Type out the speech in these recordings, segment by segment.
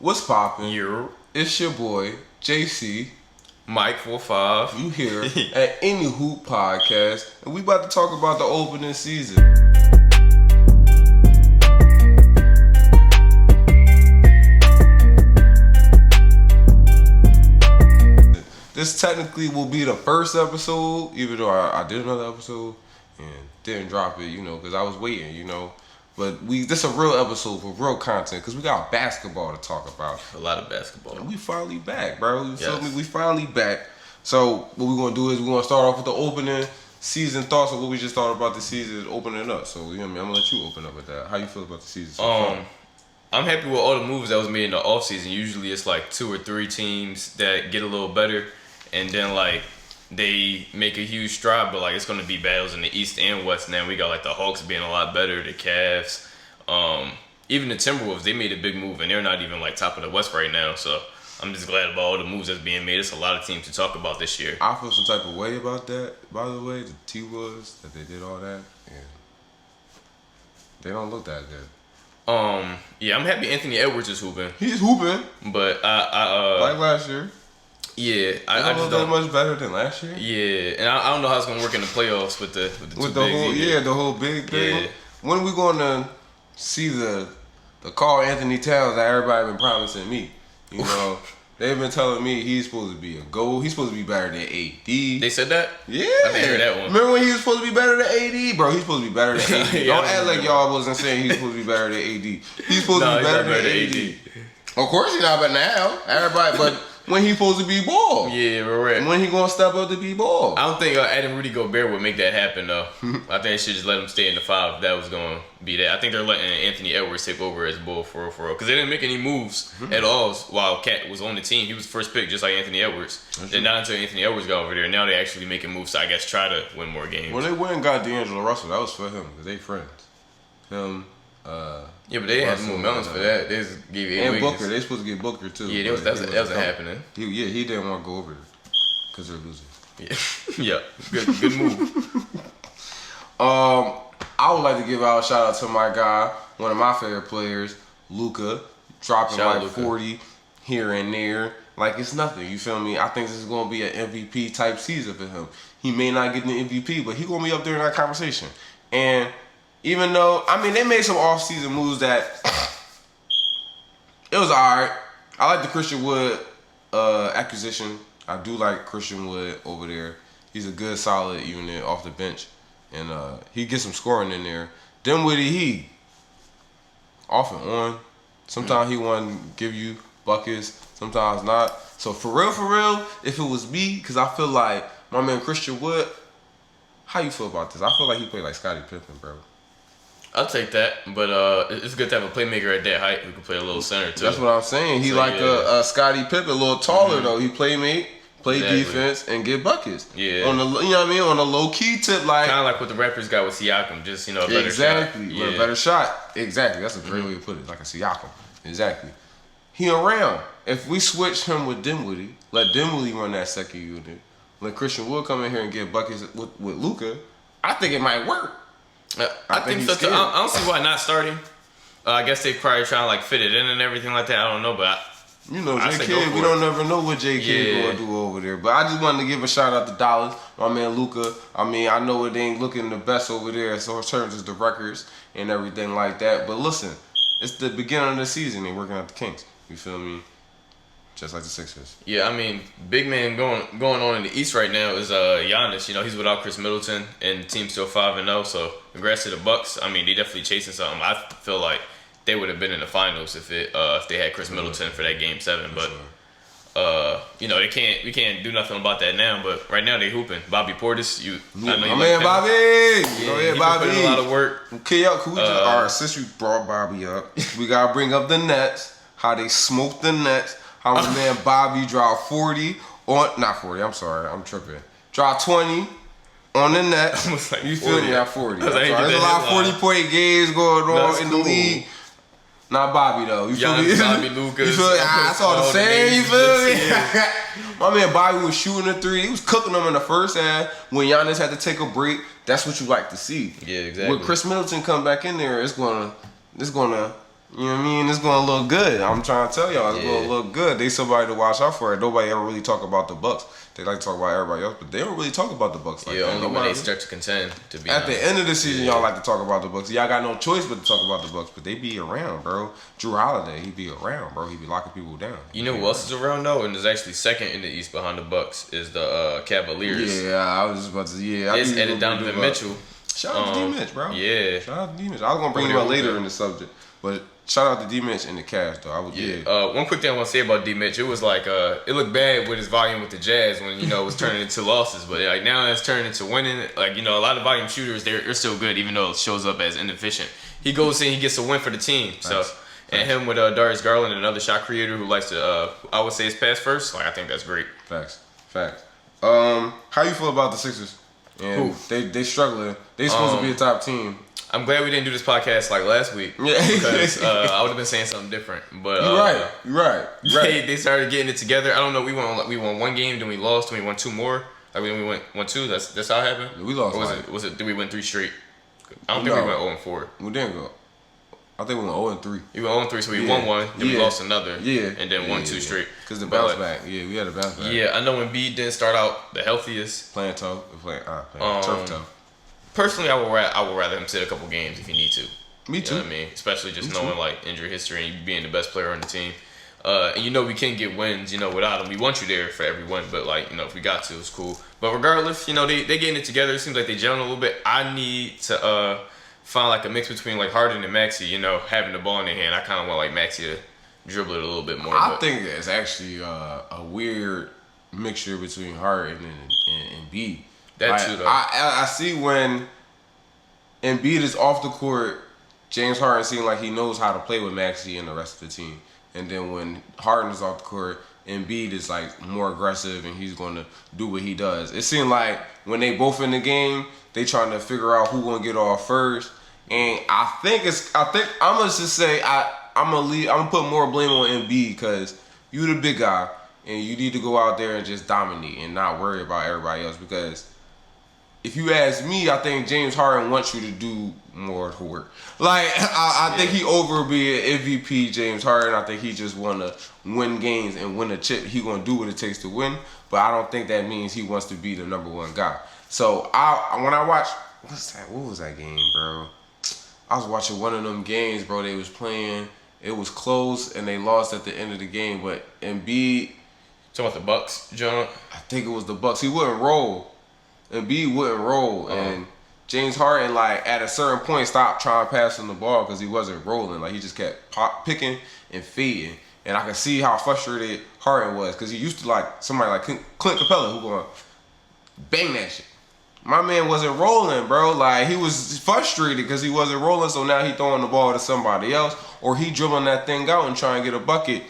What's poppin'? You. It's your boy, JC. Mike 45. You here at AnyHoop podcast, and we about to talk about the opening season. This technically will be the first episode, even though I did another episode and didn't drop it, because I was waiting, But this a real episode for real content because we got basketball to talk about. A lot of basketball. And we finally back, bro. You feel me? We finally back. So what we're gonna do is we're gonna start off with the opening season thoughts of what we just thought about the season opening up. So I'm gonna let you open up with that. How you feel about the season so far? I'm happy with all the moves that was made in the offseason. Usually it's like 2 or 3 teams that get a little better and then they make a huge stride, but it's gonna be battles in the East and West now. We got the Hawks being a lot better, the Cavs, even the Timberwolves. They made a big move, and they're not even top of the West right now. So I'm just glad about all the moves that's being made. It's a lot of teams to talk about this year. I feel some type of way about that. By the way, the T-Wolves that they did all that, and they don't look that good. Yeah, I'm happy Anthony Edwards is hooping. He's hooping, but like last year. Yeah, I just don't that much better than last year. Yeah, and I don't know how it's gonna work in the playoffs with the whole big thing. Yeah. When are we going to see the Carl Anthony Towns that everybody been promising me? They've been telling me he's supposed to be a GOAT. He's supposed to be better than AD. They said that? Yeah. I didn't hear that one. Remember when he was supposed to be better than AD? Bro, he's supposed to be better than AD. Yeah, don't act like y'all wasn't saying he's supposed to be better than AD. He's supposed to be better than AD. Of course he's not, but now everybody. But when he's supposed to be ball. Yeah, we're right. When he gonna step up to be ball. I don't think Adam Rudy Gobert would make that happen though. I think they should just let him stay in the 5 if that was gonna be that. I think they're letting Anthony Edwards take over as bull for real. Because they didn't make any moves at all while Cat was on the team. He was first pick just like Anthony Edwards. Then not until Anthony Edwards got over there. Now they actually making moves to, I guess, try to win more games. Well, they went and got D'Angelo Russell. That was for him because they friends. Him. Yeah, but they didn't have to move mountains for that. They just gave it. And Booker, they supposed to get Booker too. Yeah, that wasn't happening. He didn't want to go over there because they're losing. Yeah, good move. I would like to give out a shout out to my guy, one of my favorite players, Luka, dropping 40 here and there. It's nothing. You feel me? I think this is gonna be an MVP type season for him. He may not get the MVP, but he's gonna be up there in that conversation. And even though, they made some off-season moves that it was alright. I like the Christian Wood acquisition. I do like Christian Wood over there. He's a good, solid unit off the bench. And he gets some scoring in there. Dinwiddie, he off and on. Sometimes he want to give you buckets, sometimes not. So for real, if it was me, because I feel like my man Christian Wood, how you feel about this? I feel like he played like Scottie Pippen, bro. I'll take that, but it's good to have a playmaker at that height who can play a little center too. That's what I'm saying. He a Scottie Pippen, a little taller though. He play defense, and get buckets. Yeah. On the on a low key tip, kind of like what the Raptors got with Siakam, just a better shot. With a better shot. Exactly. That's a great way to put it. Like a Siakam. Exactly. He around. If we switch him with Dinwiddie, let Dinwiddie run that second unit, let Christian Wood come in here and get buckets with Luka, I think it might work. I think so too. I don't see why not starting. I guess they probably trying to fit it in and everything like that. I don't know, but J.K., we don't never know what J.K. going to do over there. But I just wanted to give a shout out to Dallas, my man Luka. I know it ain't looking the best over there in terms of the records and everything like that. But listen, it's the beginning of the season. They working out the Kings. You feel me? Just like the Sixers. Yeah, big man going on in the East right now is Giannis. He's without Chris Middleton, and the team's still 5-0. So congrats to the Bucks. They definitely chasing something. I feel like they would have been in the finals if they had Chris Middleton for that Game 7. But we can't do nothing about that now. But right now they hooping. Bobby Portis, my man Bobby. Yeah, Bobby. Put in a lot of work. All right, since you brought Bobby up, we gotta bring up the Nets. How they smoked the Nets. How my man Bobby dropped 40 on, not 40, I'm sorry, I'm tripping. Dropped 20 on the Nets. You feel me? At 40. There's a lot of 40-point games going on in the league. Not Bobby though. You feel me? Bobby Lucas. You feel me? That's all the same. You feel me? My man Bobby was shooting a 3. He was cooking them in the first half. When Giannis had to take a break, that's what you like to see. Yeah, exactly. When Chris Middleton come back in there, it's gonna You know what I mean? It's gonna look good. I'm trying to tell y'all, it's gonna look good. They somebody to watch out for. Nobody ever really talk about the Bucks. They like to talk about everybody else, but they don't really talk about the Bucks like that. Only when they start to contend. To be at honest. the end of the season, y'all like to talk about the Bucks. Y'all got no choice but to talk about the Bucks, but they be around, bro. Drew Holiday, he be around, bro. He be locking people down. You know who else is around though, and is actually second in the East behind the Bucks is the Cavaliers. Yeah, I was just about to. Yeah, it's added Donovan Mitchell. Shout out to D Mitch, bro. Yeah, shout out to D Mitch. I was gonna bring him up later in the subject, but shout out to D Mitch and the Cavs though. One quick thing I want to say about D Mitch, it was like it looked bad with his volume with the Jazz when it was turning into losses, but like now it's turning into winning. Like a lot of volume shooters, they're still good even though it shows up as inefficient. He goes in, he gets a win for the team. So and him with Darius Garland, another shot creator who likes to I would say is pass first. Like I think that's great. Facts. How you feel about the Sixers? And they struggling. They supposed to be a top team. I'm glad we didn't do this podcast like last week. Yeah, because I would have been saying something different. But you're right. They started getting it together. I don't know. We won one game, then we lost, then we won two more. Like we won two. That's how it happened. We lost. Or was it? Did we win 3 straight? I don't think we went 0-4. We didn't go. I think we went 0-3. You went 0-3, so we won one, then we lost another, and then won 2 straight. Because the bounce back, we had a bounce back. Yeah, I know Embiid didn't start out the healthiest. Playing tough, playing turf tough. Personally, I would rather him sit a couple games if you need to. Me too. You know what I mean? Especially just knowing like injury history and you being the best player on the team. And we can get wins, without him. We want you there for every win, but if we got to, it's cool. But regardless, they getting it together. It seems like they gelling a little bit. I need to find like a mix between like Harden and Maxey, having the ball in their hand. I kind of want like Maxey to dribble it a little bit more. I think it's actually a weird mixture between Harden and Embiid. That too, though. I see when Embiid is off the court, James Harden seems like he knows how to play with Maxey and the rest of the team. And then when Harden is off the court, Embiid is like more aggressive and he's going to do what he does. It seemed like when they both in the game, they trying to figure out who gonna get off first. And I think I'm gonna just say I'm gonna put more blame on Embiid because you the big guy and you need to go out there and just dominate and not worry about everybody else. Because if you ask me, I think James Harden wants you to do more of the work. Like I think he over being MVP James Harden. I think he just want to win games and win a chip. He gonna do what it takes to win, but I don't think that means he wants to be the number one guy. So when I watch what was that game, bro? I was watching one of them games, bro. They was playing. It was close and they lost at the end of the game. But Embiid, talking about the Bucks, John. I think it was the Bucks. He wouldn't roll. Embiid wouldn't roll, and James Harden, like, at a certain point, stopped trying to pass him the ball because he wasn't rolling. Like, he just kept picking and feeding. And I could see how frustrated Harden was because he used to, like, somebody like Clint Capella who going to bang that shit. My man wasn't rolling, bro. Like, he was frustrated because he wasn't rolling, so now he throwing the ball to somebody else or he dribbling that thing out and trying to get a bucket.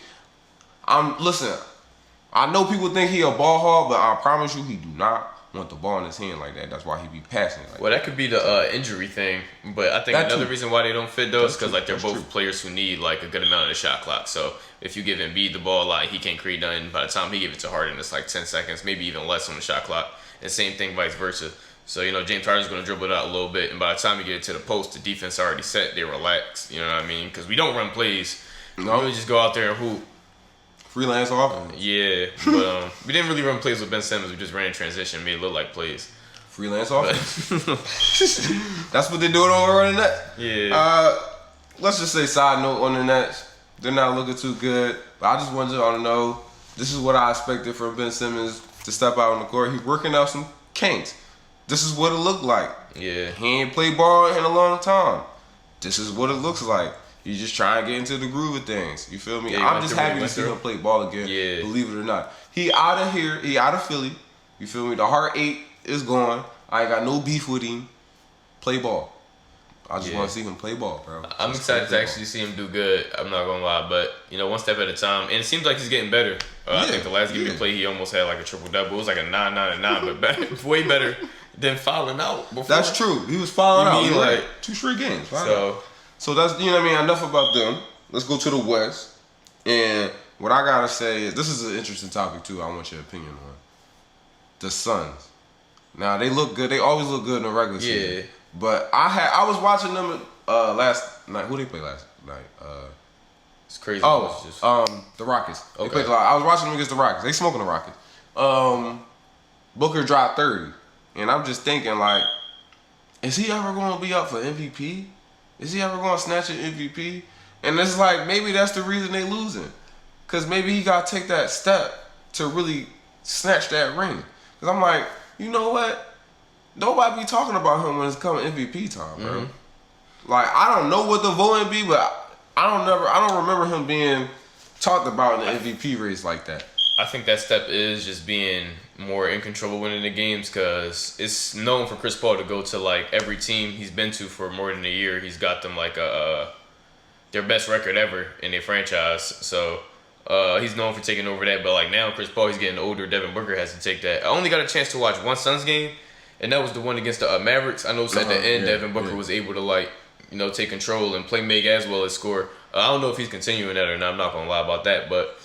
Listen, I know people think he a ball hog, but I promise you he do not want the ball in his hand like that. That's why he be passing like that. That could be the injury thing, but I think another reason why they don't fit though is because like they're both players who need like a good amount of the shot clock. So if you give Embiid the ball, like he can't create nothing. By the time he give it to Harden, it's like 10 seconds, maybe even less on the shot clock. And same thing vice versa. So James Harden's gonna dribble it out a little bit, and by the time you get it to the post, the defense already set. They relax. You know what I mean? Because we don't run plays. We really just go out there and hoop. Freelance offense. Yeah, but we didn't really run plays with Ben Simmons. We just ran in transition, made it look like plays. Freelance offense. That's what they're doing over on the Nets. Yeah. Let's just say side note on the Nets. They're not looking too good. But I just wanted y'all to know this is what I expected from Ben Simmons to step out on the court. He's working out some kinks. This is what it looked like. Yeah. He ain't played ball in a long time. This is what it looks like. You just try and get into the groove of things. You feel me? I'm just happy to see him play ball again. Yeah. Believe it or not. He out of here. He out of Philly. You feel me? The heartache is gone. I ain't got no beef with him. Play ball. I just want to see him play ball, bro. I'm excited to actually see him do good. I'm not gonna lie, but one step at a time. And it seems like he's getting better. I think the last game he played, he almost had like a triple double. It was like a 9-9-9, but better, way better than fouling out before. That's true. He was fouling out. Mean, like 2 straight games. So that's, what I mean, enough about them. Let's go to the West. And what I gotta say is, this is an interesting topic too. I want your opinion on the Suns. Now they look good. They always look good in the regular season. But I was watching them last night. Who they play last? Like, It's crazy. the Rockets. They Okay. played a lot. I was watching them against the Rockets. They smoking the Rockets. Booker dropped 30, and I'm just thinking like, is he ever going to be up for MVP? Is he ever going to snatch an MVP? And it's like maybe that's the reason they losing, cause maybe he got to take that step to really snatch that ring. Cause I'm like, you know what? Nobody be talking about him when it's coming MVP time, bro. Mm-hmm. Like I don't know what the voting be, but I don't remember him being talked about in the MVP race like that. I think that step is just being more in control winning the games, because it's known for Chris Paul to go to like every team he's been to for more than a year. He's got them like their best record ever in their franchise. So he's known for taking over that. But like now Chris Paul, he's getting older. Devin Booker has to take that. I only got a chance to watch one Suns game, and that was the one against the Mavericks. I know at the end Devin Booker was able to like, you know, take control and play make as well as score. I don't know if he's continuing that or not. I'm not gonna lie about that, but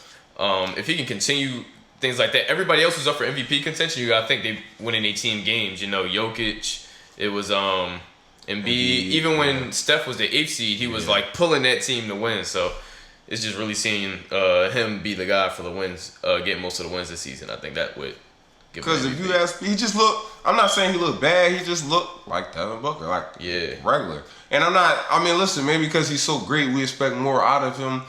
if he can continue things like that, everybody else was up for MVP contention. You gotta think they winning 18 games. You know, Jokic, it was Embiid. Even when Steph was the 8th seed, he was like pulling that team to win. So it's just really seeing him be the guy for the wins, get most of the wins this season. I think that would. Because if you ask, he just looked. I'm not saying he looked bad. He just looked like Devin Booker, like regular. And I'm not. I mean, listen, maybe because he's so great, we expect more out of him.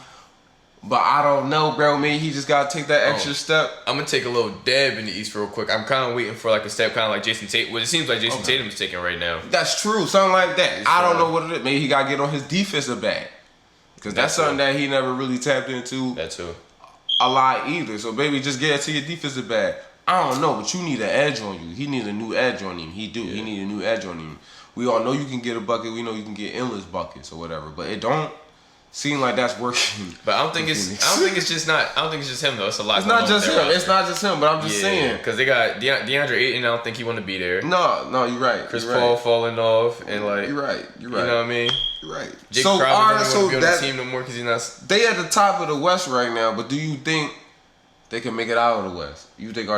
But I don't know, bro. Maybe he just gotta take that extra step. I'm gonna take a little dab in the East real quick. I'm kind of waiting for like a step, kind of like Jason Tatum. Well, it seems like Jason Tatum's taking right now. That's true, something like that. I don't know what it is. Maybe he gotta get on his defensive bag, because that's something that he never really tapped into. That too. A lot either. So baby, just get to your defensive bag. I don't know, but you need an edge on you. He needs a new edge on him. He do. Yeah. He need a new edge on him. We all know you can get a bucket. We know you can get endless buckets or whatever. But it don't seem like that's working. But I don't think it's just him though. It's a lot. It's not just him. It's not just him. But I'm just saying, because they got DeAndre Ayton. I don't think he want to be there. No, you're right. Chris Paul falling off, and like you're right. You know what I mean? You're right. Jake Crowder doesn't want to be on the team no more because he's not. They at the top of the West right now. But do you think they can make it out of the West? You think they?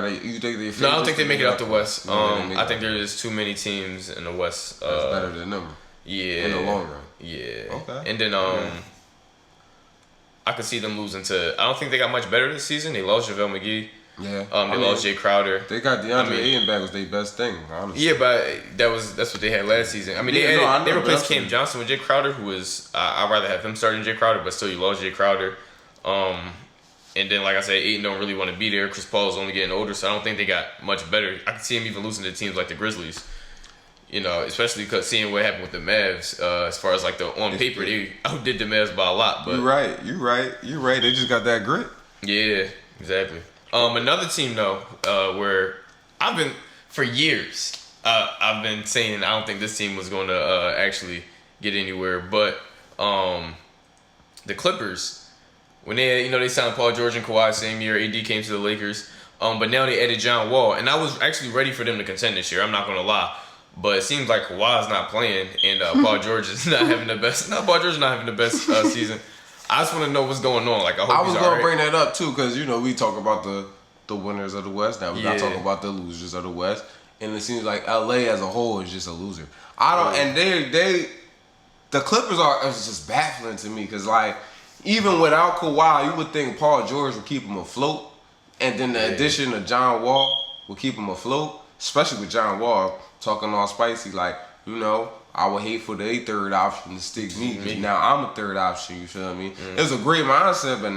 No, I don't think they make it out the West. I think there's too many teams in the West. That's better than number. Yeah. In the long run. Yeah. Okay. And then I could see them losing to. I don't think they got much better this season. They lost JaVale McGee. Yeah. They lost Jay Crowder. They got DeAndre Ayton back was their best thing, honestly. Yeah, but that's what they had last season. I mean, they replaced Cam Johnson with Jay Crowder, who was I'd rather have him starting Jay Crowder, but still you lost Jay Crowder. And then, like I said, Ayton don't really want to be there. Chris Paul is only getting older, so I don't think they got much better. I can see him even losing to teams like the Grizzlies. You know, especially because seeing what happened with the Mavs, as far as like on paper, they outdid the Mavs by a lot. But You're right. They just got that grit. Yeah, exactly. Another team though, where I've been for years, I've been saying I don't think this team was going to actually get anywhere, but the Clippers. When they signed Paul George and Kawhi same year, AD came to the Lakers. But now they added John Wall, and I was actually ready for them to contend this year. I'm not gonna lie, but it seems like Kawhi's not playing, and Paul George is not having the best. No, Paul George is not having the best season. I just want to know what's going on. Like I hope was gonna bring that up too, because we talk about the winners of the West. Now we gotta talk about the losers of the West, and it seems like LA as a whole is just a loser. And the Clippers it's just baffling to me, because like. Even without Kawhi, you would think Paul George would keep him afloat. And then the addition of John Wall would keep him afloat. Especially with John Wall talking all spicy like, I would hate for the third option to stick me. Because now I'm a third option, you feel me? It was a great mindset, but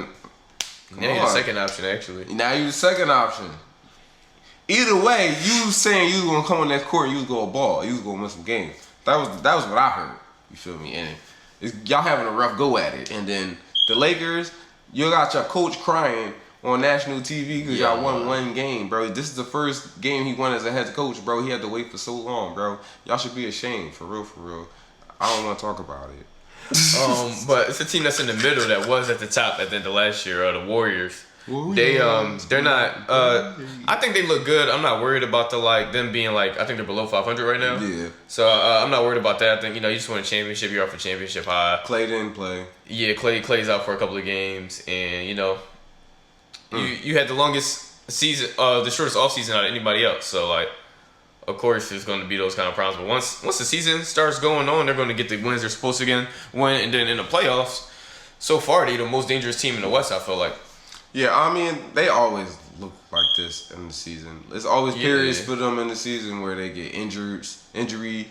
now you're the second option, actually. Now you're the second option. Either way, you was saying you was going to come on that court and you was going to ball. You was going to win some games. That was what I heard. You feel me? And y'all having a rough go at it. And then the Lakers, you got your coach crying on national TV because y'all won one game, bro. This is the first game he won as a head coach, bro. He had to wait for so long, bro. Y'all should be ashamed, for real. I don't want to talk about it. But it's a team that's in the middle that was at the top at the end of last year, the Warriors. They're not. I think they look good. I'm not worried about them being like. I think they're below 500 right now. Yeah. So I'm not worried about that. I think you just won a championship. You're off a championship high. Clay didn't play. Yeah, Clay's out for a couple of games, and you had the longest season, the shortest off season out of anybody else. So like, of course, there's going to be those kind of problems. But once the season starts going on, they're going to get the wins they're supposed to win, and then in the playoffs, so far they're the most dangerous team in the West. I feel like. Yeah, I mean, they always look like this in the season. There's always periods for them in the season where they get injury,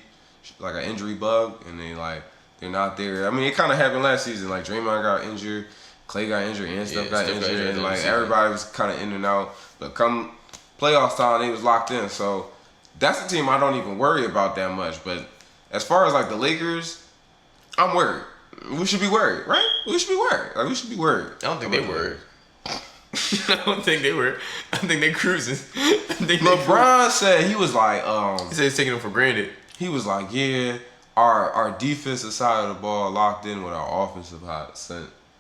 like an injury bug, and they're not there. I mean, it kind of happened last season. Like Draymond got injured, Clay got injured, and Steph got injured, and like everybody was kind of in and out. But come playoff time, they was locked in. So that's the team I don't even worry about that much. But as far as like the Lakers, I'm worried. We should be worried, right? We should be worried. Like we should be worried. I don't think they worried. I don't think they were. I think they cruising. LeBron said he was like, he said he's taking them for granted. He was like, yeah, our defensive side of the ball locked in with our offensive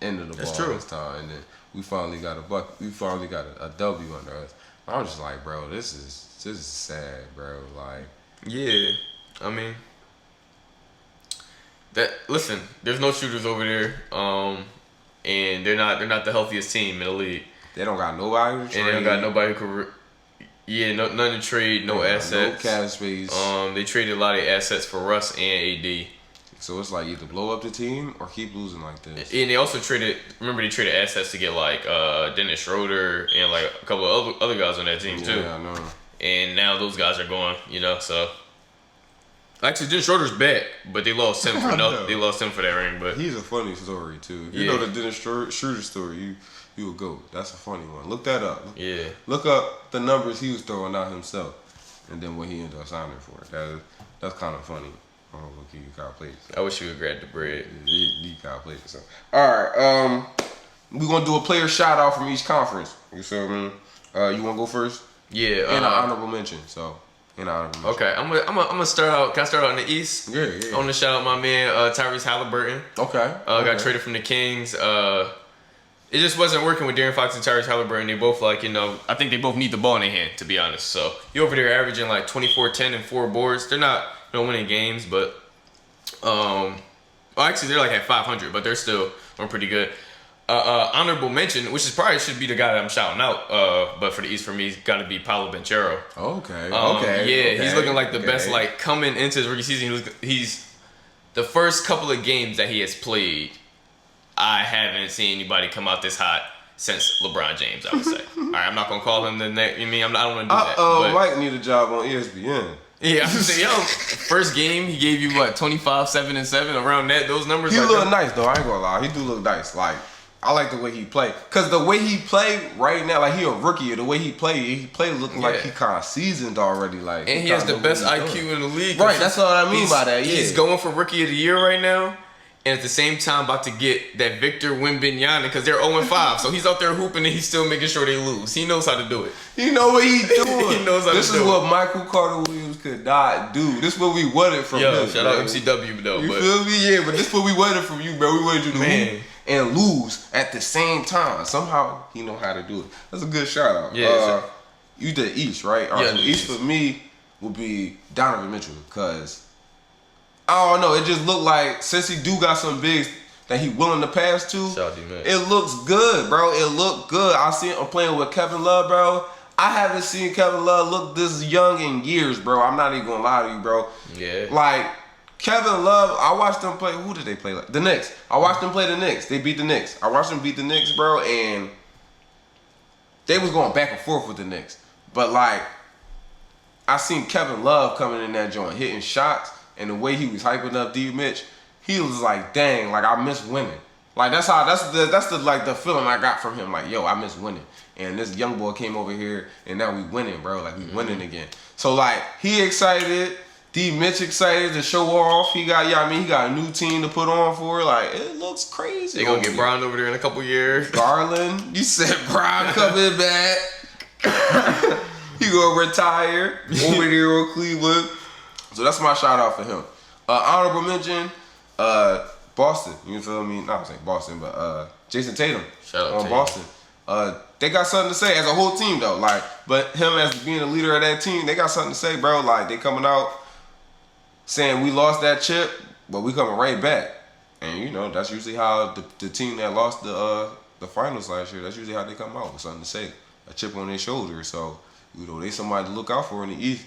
end of the ball this time, and then we finally got a W under us. I was just like, bro, this is sad, bro. Like, yeah, I mean, listen, there's no shooters over there, and they're not the healthiest team in the league. They don't got nobody to trade. And they don't got nobody who could. None to trade, no assets. No cap space. They traded a lot of assets for Russ and AD. So it's like either blow up the team or keep losing like this. And they also traded assets to get like Dennis Schroeder and like a couple of other guys on that team too. Yeah, I know. And now those guys are going, so. Actually, Dennis Schroeder's back, but they lost him for They lost him for that ring. But he's a funny story too. You know the Dennis Schroeder story. You will go. That's a funny one. Look that up. Yeah. Look up the numbers he was throwing out himself, and then what he ended up signing for. That's kind of funny. Oh, look, you gotta play. I wish you would grab the bread. You gotta play this. All right. We gonna do a player shout out from each conference. You see what I mean? You wanna go first? Yeah. And an honorable mention. So. Okay, I'm gonna start out. Can I start out in the East? Yeah. I want to shout out my man Tyrese Halliburton. Okay. Got traded from the Kings. It just wasn't working with De'Aaron Fox and Tyrese Halliburton. They both I think they both need the ball in their hand, to be honest. So you over there averaging like 24, 10, and 4 boards. They're not winning games, but actually they're like at 500, but they're still pretty good. Honorable mention, which is probably should be the guy that I'm shouting out, but for the East for me, got to be Paolo Banchero. Okay. He's looking like the best. Like coming into his rookie season, he's the first couple of games that he has played. I haven't seen anybody come out this hot since LeBron James. I would say. All right, I'm not gonna call him the next. I mean, I don't want to do that. But Mike need a job on ESPN. Yeah, I'm saying, first game he gave you what 25, 7, and 7 around those numbers. He look nice though. I ain't gonna lie, he do look nice. Like. I like the way he play, cause the way he play right now, like he a rookie. The way he play looking like he kind of seasoned already. Like, and he has the best IQ in the league. Right, that's what I mean by that. Yeah, he's going for rookie of the year right now, and at the same time about to get that Victor Wembanyama because they're 0-5. So he's out there hooping and he's still making sure they lose. He knows how to do it. He know what he doing. He knows how to do it. This is what Michael Carter Williams could not do. This is what we wanted from him. Shout out MCW though. You feel me? Yeah, but this is what we wanted from you, bro. We wanted you to hoop and lose at the same time. Somehow he know how to do it. That's a good shout out. Yeah. You did East, right? Yeah. So East for me would be Donovan Mitchell, cause I don't know. It just looked like since he do got some bigs that he willing to pass to, it looks good, bro. It looked good. I see him playing with Kevin Love, bro. I haven't seen Kevin Love look this young in years, bro. I'm not even gonna lie to you, bro. Yeah. Like. Kevin Love, I watched them play. Who did they play? The Knicks. I watched them play the Knicks. They beat the Knicks. I watched them beat the Knicks, bro, and they was going back and forth with the Knicks. But like, I seen Kevin Love coming in that joint, hitting shots, and the way he was hyping up D Mitch, he was like, dang, like I miss winning. Like that's the feeling I got from him. Like, yo, I miss winning. And this young boy came over here, and now we winning, bro. Like we winning again. So like, he excited. D Mitch excited to show off. He got a new team to put on for. Like, it looks crazy. They gonna get Bron over there in a couple years. Garland, you said Bron coming back. He gonna retire over there on Cleveland. So that's my shout out for him. Honorable mention, Boston. You feel me? Not saying Boston, but Jason Tatum. Shout out on Boston. They got something to say as a whole team though. Like, but him as being the leader of that team, they got something to say, bro. Like, they coming out saying we lost that chip, but we coming right back. And that's usually how the team that lost the finals last year, that's usually how they come out with something to say. A chip on their shoulder. So, they somebody to look out for in the East.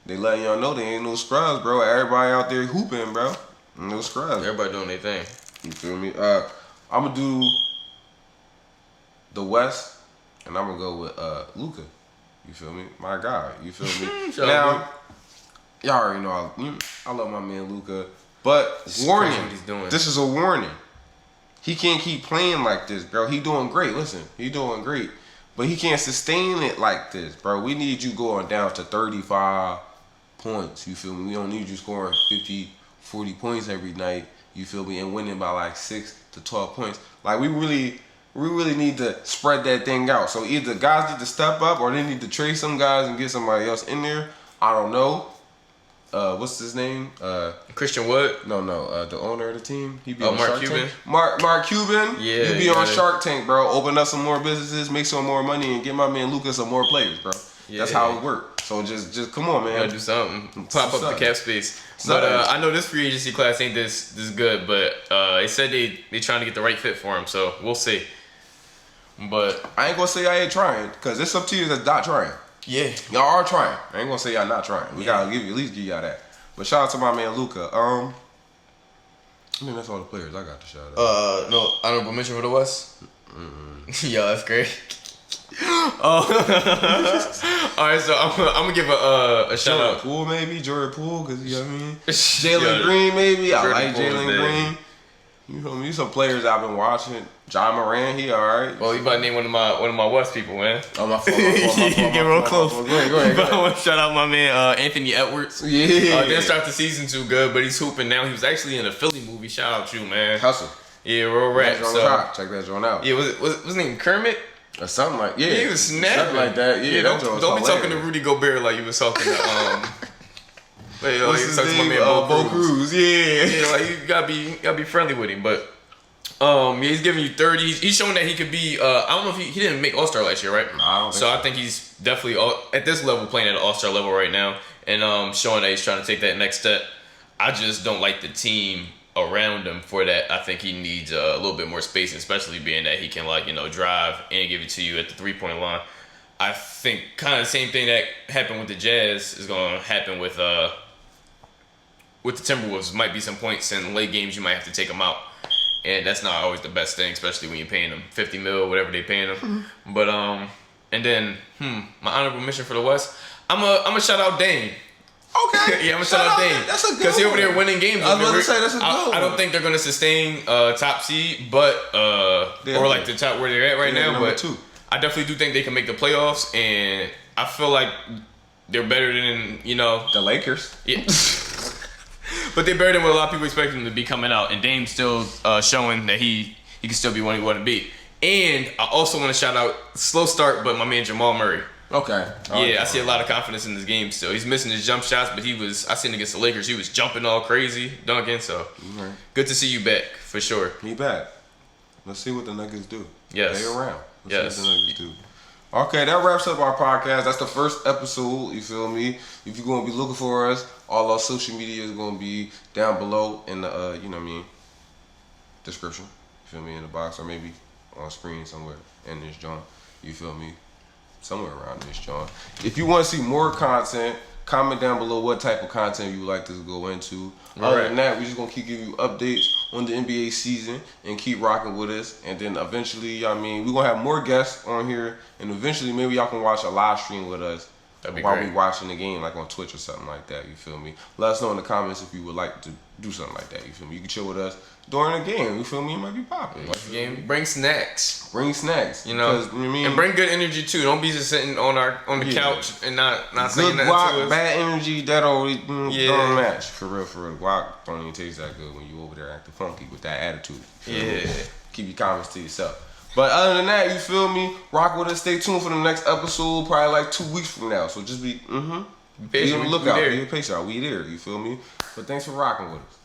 They letting y'all know they ain't no scrubs, bro. Everybody out there hooping, bro. No scrubs. Everybody doing their thing. You feel me? I'm gonna do the West, and I'm gonna go with Luka. You feel me? My guy. You feel me? Now, y'all already know I love my man Luka, but warning. What he's doing. This is a warning. He can't keep playing like this, bro. He doing great. Listen, he doing great, but he can't sustain it like this, bro. We need you going down to 35 points. You feel me? We don't need you scoring 50, 40 points every night. You feel me? And winning by like 6 to 12 points. Like we really need to spread that thing out. So either guys need to step up or they need to trade some guys and get somebody else in there. I don't know. What's his name? Christian Wood? No, the owner of the team. He be Oh, on Mark Shark Cuban? Tank. Mark Cuban. Yeah, You be on Shark Tank, bro. Open up some more businesses, make some more money, and get my man Lucas some more players, bro. Yeah. That's how it works. So just come on, man. Gotta do something. Pop up the cap space. Something. But I know this free agency class ain't this good, but they said they trying to get the right fit for him, so we'll see. But I ain't gonna say I ain't trying, cause it's up to you that's not trying. yeah, Y'all are trying. I ain't gonna say y'all not trying. We gotta at least give y'all that. But shout out to my man Luka. I mean that's all the players I got to shout out. no honorable mention for the West. Yo, that's great. All right, so I'm gonna give a shout Jordan out. Poole maybe, Jordan Poole, cause you know what I mean. Yo, Jalen Green maybe. I Jordan like Poole's Jalen there. Green. You feel me? Some players I've been watching. John Moran, he alright. Well, you about to name one of my West people, man. Oh my fault. You get real close. Go ahead. But I want to shout out my man Anthony Edwards. Yeah. Didn't start the season too good, but he's hooping now. He was actually in a Philly movie. Shout out you, man. Hustle. Yeah, real rap. That's on So, top. Check that joint out. yeah, was his name Kermit? Or something like He was snapping. Something like that. Yeah, that joint was don't be talking to hilarious. Rudy Gobert like you was talking to like What's you his talking to my name? man Bo Cruz. Yeah. Yeah, like you gotta be friendly with him, but yeah, he's giving you 30. He's showing that he could be. I don't know if he didn't make All-Star last year, right? I don't think so. I think he's definitely at this level playing at an All-Star level right now, and showing that he's trying to take that next step. I just don't like the team around him for that. I think he needs a little bit more space, especially being that he can drive and give it to you at the 3-point line. I think kind of the same thing that happened with the Jazz is going to happen with the Timberwolves. Might be some points in late games you might have to take them out. And that's not always the best thing, especially when you're paying them $50 million, whatever they paying them. Mm-hmm. But and then my honorable mention for the West, I'm a shout out Dame. Okay. Yeah, I'm gonna shout out Dame. That's a good because he over there one. winning games. I was about to say that's a good I don't one. think they're gonna sustain top seed, but or like the top where they're at right now. number But 2. I definitely do think they can make the playoffs, and I feel like they're better than The Lakers. yeah. But they're better than what a lot of people expect him to be coming out. And Dame's still showing that he can still be what he want to be. And I also want to shout out, slow start, but my man Jamal Murray. Okay. I see a lot of confidence in this game still. He's missing his jump shots, but I seen against the Lakers, he was jumping all crazy, dunking. So Right. good to see you back, for sure. He back. Let's see what the Nuggets do. Yes. Stay around. Yes. See what the Nuggets do. Okay, that wraps up our podcast. That's the first episode, you feel me? If you're going to be looking for us, all our social media is going to be down below in the, description. You feel me? In the box or maybe on screen somewhere in this joint. You feel me? Somewhere around this joint. If you want to see more content, comment down below what type of content you would like us to go into. Other than that, we're just going to keep giving you updates on the NBA season and keep rocking with us. And then eventually, we're going to have more guests on here. And eventually, maybe y'all can watch a live stream with us That'd be while great. we watching the game, like on Twitch or something like that. You feel me? Let us know in the comments if you would like to do something like that. You feel me? You can chill with us during the game. You feel me? It might be popping. Watch the game. Bring snacks. Bring snacks. You know, 'Cause, you know what I mean? and bring good energy too. Don't be just sitting on the couch and not saying good nothing to guac, us. bad energy, that always don't Yeah. match. For real. Guac don't even taste that good when you over there acting funky with that attitude. Feel me? Yeah. Keep your comments to yourself. But other than that, you feel me? Rock with us. Stay tuned for the next episode, probably like 2 weeks from now. So just be, be on the lookout. We there. Be patient. We there. You feel me? But thanks for rocking with us.